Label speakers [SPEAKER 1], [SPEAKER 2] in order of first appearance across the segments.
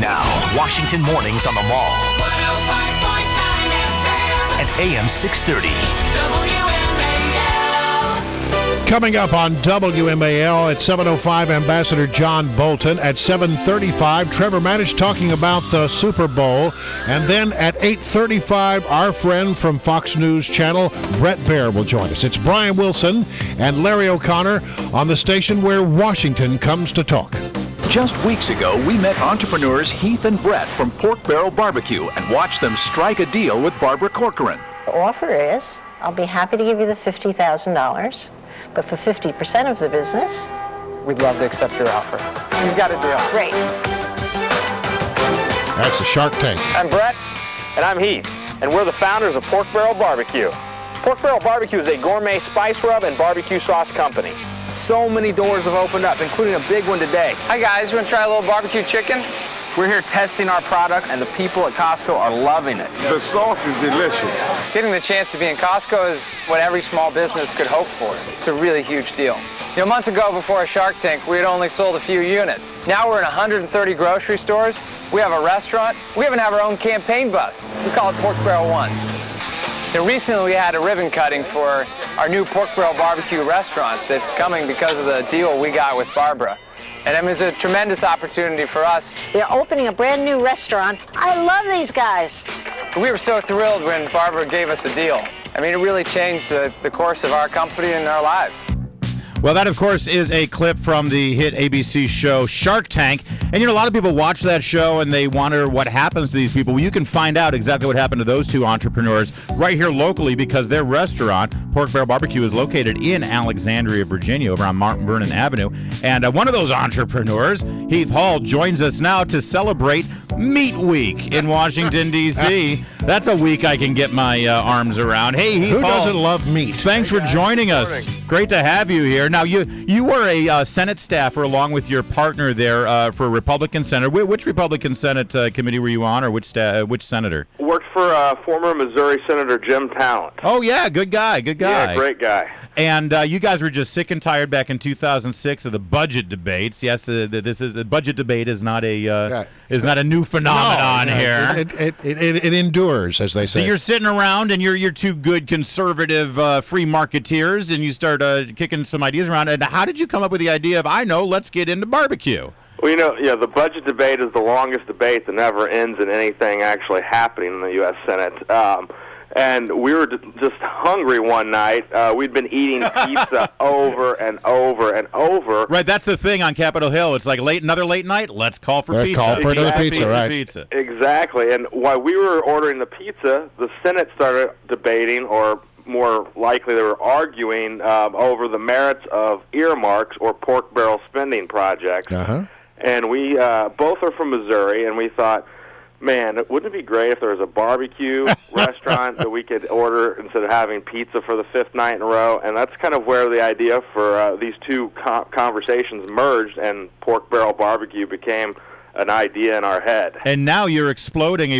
[SPEAKER 1] Now, Washington Mornings on the Mall.
[SPEAKER 2] 105.9 FM.
[SPEAKER 1] And AM 630.
[SPEAKER 2] WMAL.
[SPEAKER 3] Coming up on WMAL at 7:05, Ambassador John Bolton. At 7:35, Trevor Manish talking about the Super Bowl. And then at 8:35, our friend from Fox News Channel, Brett Baer, will join us. It's Brian Wilson and Larry O'Connor on the station where Washington comes to talk.
[SPEAKER 1] Just weeks ago, we met entrepreneurs Heath and Brett from Pork Barrel BBQ and watched them strike a deal with Barbara Corcoran.
[SPEAKER 4] The offer is, I'll be happy to give you the $50,000, but for 50% of the business,
[SPEAKER 5] we'd love to accept your offer. You've got a deal.
[SPEAKER 4] great.
[SPEAKER 3] That's the Shark Tank.
[SPEAKER 6] I'm Brett. And I'm Heath. And we're the founders of Pork Barrel BBQ. Pork Barrel BBQ is a gourmet spice rub and barbecue sauce company. So many doors have opened up, including a big one today.
[SPEAKER 5] Hi guys, you want to try a little barbecue chicken?
[SPEAKER 6] We're here testing our products, and the people at Costco are loving it.
[SPEAKER 7] The sauce is delicious.
[SPEAKER 5] Getting the chance to be in Costco is what every small business could hope for. It's a really huge deal. You know, months ago before Shark Tank, we had only sold a few units. Now we're in 130 grocery stores. We have a restaurant. We even have our own campaign bus. We call it Pork Barrel One. And recently we had a ribbon cutting for our new Pork Barrel BBQ restaurant that's coming because of the deal we got with Barbara. And I mean, it's a tremendous opportunity for us.
[SPEAKER 4] They're opening a brand new restaurant. I love these guys.
[SPEAKER 5] We were so thrilled when Barbara gave us a deal. I mean, it really changed the course of our company and our lives.
[SPEAKER 8] Well, that, of course, is a clip from the hit ABC show Shark Tank. And, you know, a lot of people watch that show and they wonder what happens to these people. Well, you can find out exactly what happened to those two entrepreneurs right here locally because their restaurant, Pork Barrel BBQ, is located in Alexandria, Virginia, over on Martin Vernon Avenue. And one of those entrepreneurs, Heath Hall, joins us now to celebrate Meat Week in Washington, D.C. That's a week I can get my arms around. Hey, Heath
[SPEAKER 3] Who
[SPEAKER 8] Hall.
[SPEAKER 3] doesn't love meat?
[SPEAKER 8] Thanks for joining us. Great to have you here. Now, you were a Senate staffer along with your partner there for Republican Senator. Which Republican Senate committee were you on, or which senator?
[SPEAKER 9] Worked for former Missouri Senator Jim Talent.
[SPEAKER 8] Oh, yeah, good guy.
[SPEAKER 9] Yeah, great guy.
[SPEAKER 8] And you guys were just sick and tired back in 2006 of the budget debates. Yes, the budget debate is not a new phenomenon here.
[SPEAKER 3] It endures, as they say.
[SPEAKER 8] So you're sitting around and you're two good conservative free marketeers, and you start kicking some ideas around. And how did you come up with the idea of, let's get into barbecue?
[SPEAKER 9] Well, the budget debate is the longest debate that never ends in anything actually happening in the U.S. Senate. And we were just hungry one night. We'd been eating pizza over and over and over.
[SPEAKER 8] Right, that's the thing on Capitol Hill. It's like another late night. Let's call for pizza.
[SPEAKER 3] Call for another pizza, right?
[SPEAKER 8] Pizza.
[SPEAKER 9] Exactly. And while we were ordering the pizza, the Senate started debating, or more likely they were arguing over the merits of earmarks or pork barrel spending projects.
[SPEAKER 3] Uh-huh.
[SPEAKER 9] And we both are from Missouri, and we thought, man, wouldn't it be great if there was a barbecue restaurant that we could order instead of having pizza for the fifth night in a row? And that's kind of where the idea for these two conversations merged, and Pork Barrel BBQ became an idea in our head.
[SPEAKER 8] And now you're exploding.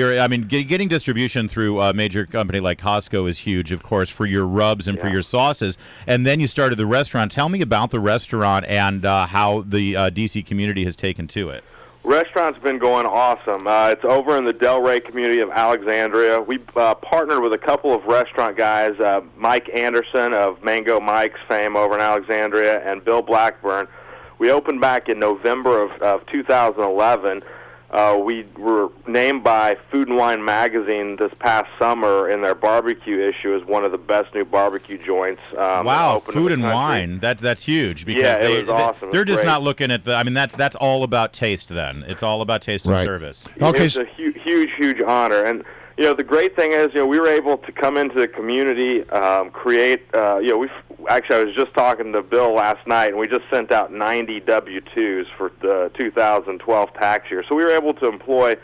[SPEAKER 8] Getting distribution through a major company like Costco is huge, of course, for your rubs and for your sauces. And then you started the restaurant. Tell me about the restaurant and how the D.C. community has taken to it.
[SPEAKER 9] Restaurant's been going awesome. It's over in the Delray community of Alexandria. We partnered with a couple of restaurant guys, Mike Anderson of Mango Mike's fame over in Alexandria, and Bill Blackburn. We opened back in November of 2011. We were named by Food and Wine magazine this past summer in their barbecue issue as one of the best new barbecue joints.
[SPEAKER 8] Wow, Food and Wine. That's huge. Because
[SPEAKER 9] it was awesome.
[SPEAKER 8] They're just
[SPEAKER 9] great.
[SPEAKER 8] not looking at that's all about taste then. It's all about taste and service.
[SPEAKER 3] Okay.
[SPEAKER 9] It's a huge honor. And the great thing is, we were able to come into the community, create, I was just talking to Bill last night, and we just sent out 90 W-2s for the 2012 tax year. So we were able to employ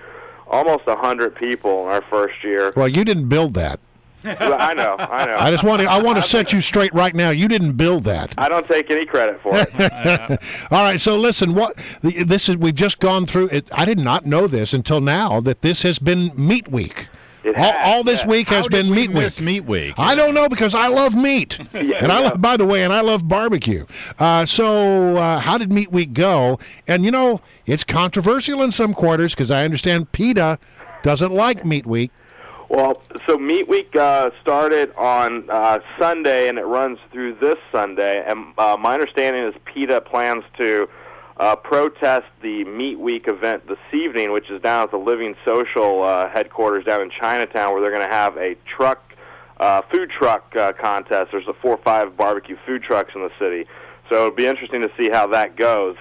[SPEAKER 9] almost 100 people in our first year.
[SPEAKER 3] Well, you didn't build that.
[SPEAKER 9] Well, I know.
[SPEAKER 3] I want to set you straight right now. You didn't build that.
[SPEAKER 9] I don't take any credit for it.
[SPEAKER 3] All right. So listen, we've just gone through it. I did not know this until now that this has been Meat Week. All this week has been meat week.
[SPEAKER 8] Meat week.
[SPEAKER 3] I don't know because I love meat, and I love, by the way, and I love barbecue. So how did meat week go? And you know, it's controversial in some quarters because I understand PETA doesn't like meat week.
[SPEAKER 9] Well, so Meat Week started on Sunday, and it runs through this Sunday. And my understanding is PETA plans to protest the Meat Week event this evening, which is down at the Living Social headquarters down in Chinatown, where they're going to have a food truck contest. There's 4 or 5 barbecue food trucks in the city, so it'll be interesting to see how that goes.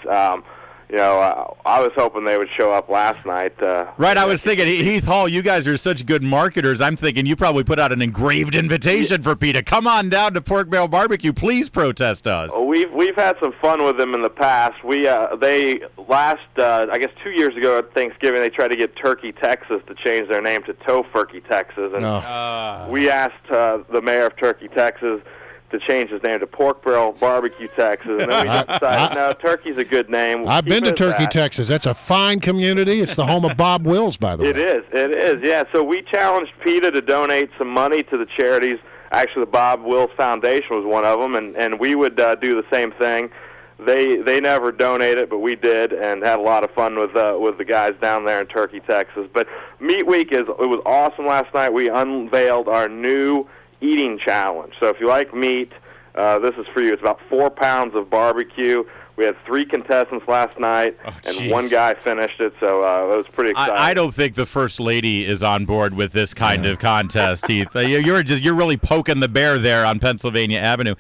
[SPEAKER 9] You know, I was hoping they would show up last night.
[SPEAKER 8] Right, I was thinking, Heath Hall, you guys are such good marketers. I'm thinking you probably put out an engraved invitation for PETA. Come on down to Pork Barrel BBQ. Please protest us.
[SPEAKER 9] We've had some fun with them in the past. They last, I guess 2 years ago at Thanksgiving, they tried to get Turkey, Texas to change their name to Tofurkey, Texas. And we asked the mayor of Turkey, Texas, to change his name to Pork Barrel BBQ, Texas, and then we just decided, no, Turkey's a good name.
[SPEAKER 3] I've been to Turkey, Texas. That's a fine community. It's the home of Bob Wills, by the way.
[SPEAKER 9] It is, yeah. So we challenged PETA to donate some money to the charities. Actually, the Bob Wills Foundation was one of them, and we would do the same thing. They never donated, but we did, and had a lot of fun with the guys down there in Turkey, Texas. But Meat Week it was awesome last night. We unveiled our new eating challenge. So if you like meat, this is for you. It's about 4 pounds of barbecue. We had 3 contestants last night, and 1 guy finished it, so it was pretty exciting.
[SPEAKER 8] I don't think the First Lady is on board with this kind of contest, Heath. You're really poking the bear there on Pennsylvania Avenue.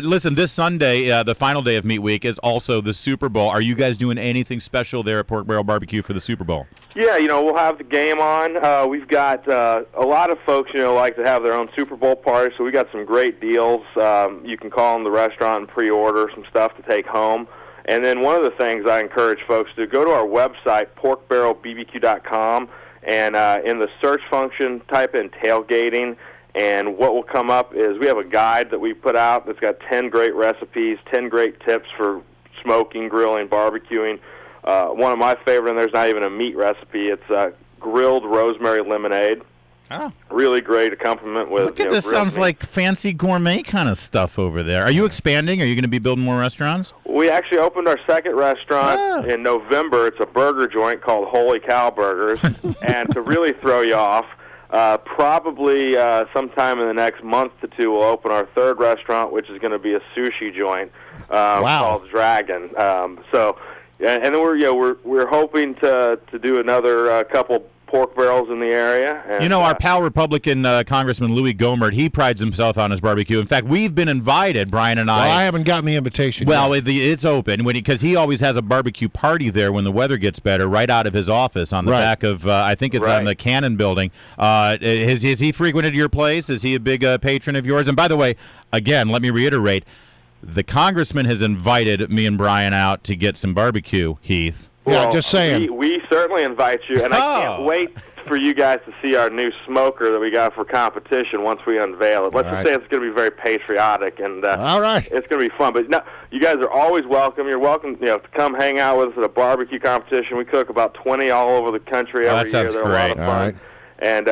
[SPEAKER 8] Listen, this Sunday, the final day of Meat Week, is also the Super Bowl. Are you guys doing anything special there at Pork Barrel BBQ for the Super Bowl?
[SPEAKER 9] Yeah, you know, we'll have the game on. We've got a lot of folks, you know, like to have their own Super Bowl party, so we got some great deals. You can call in the restaurant and pre-order some stuff to take home. And then one of the things I encourage folks to go to our website, porkbarrelbbq.com, and in the search function, type in tailgating, and what will come up is we have a guide that we put out that's got 10 great recipes, 10 great tips for smoking, grilling, barbecuing. One of my favorite, and there's not even a meat recipe, it's grilled rosemary lemonade.
[SPEAKER 8] Oh.
[SPEAKER 9] Really great accompaniment with.
[SPEAKER 8] Look at this. Sounds like fancy gourmet kind of stuff over there. Are you expanding? Are you going to be building more restaurants?
[SPEAKER 9] We actually opened our second restaurant in November. It's a burger joint called Holy Cow Burgers. And to really throw you off, probably sometime in the next month to 2, we'll open our third restaurant, which is going to be a sushi joint called Dragon. And then we're hoping to do another couple pork barrels in the area. And,
[SPEAKER 8] you know, our pal Republican Congressman Louis Gohmert, he prides himself on his barbecue. In fact, we've been invited, Brian and I.
[SPEAKER 3] Well, I haven't gotten the invitation yet.
[SPEAKER 8] It's open because he always has a barbecue party there when the weather gets better, right out of his office on the back of, I think it's on the Cannon building. Has he frequented your place? Is he a big patron of yours? And by the way, again, let me reiterate, the congressman has invited me and Brian out to get some barbecue, Heath.
[SPEAKER 3] Yeah, just saying.
[SPEAKER 9] We certainly invite you, and I can't wait for you guys to see our new smoker that we got for competition once we unveil it. Let's just say it's going to be very patriotic, and
[SPEAKER 3] all right,
[SPEAKER 9] it's going to be fun. But no, you guys are always welcome. You're welcome, to come hang out with us at a barbecue competition. We cook about 20 all over the country every year. They're a lot of fun. All right. And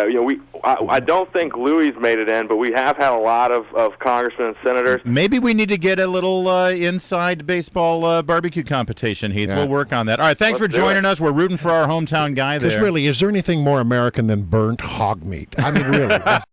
[SPEAKER 9] I don't think Louis made it in, but we have had a lot of congressmen and senators.
[SPEAKER 8] Maybe we need to get a little inside baseball barbecue competition, Heath. We'll work on that. All right, thanks for joining us. We're rooting for our hometown guy there.
[SPEAKER 3] Because really, is there anything more American than burnt hog meat? I mean, really.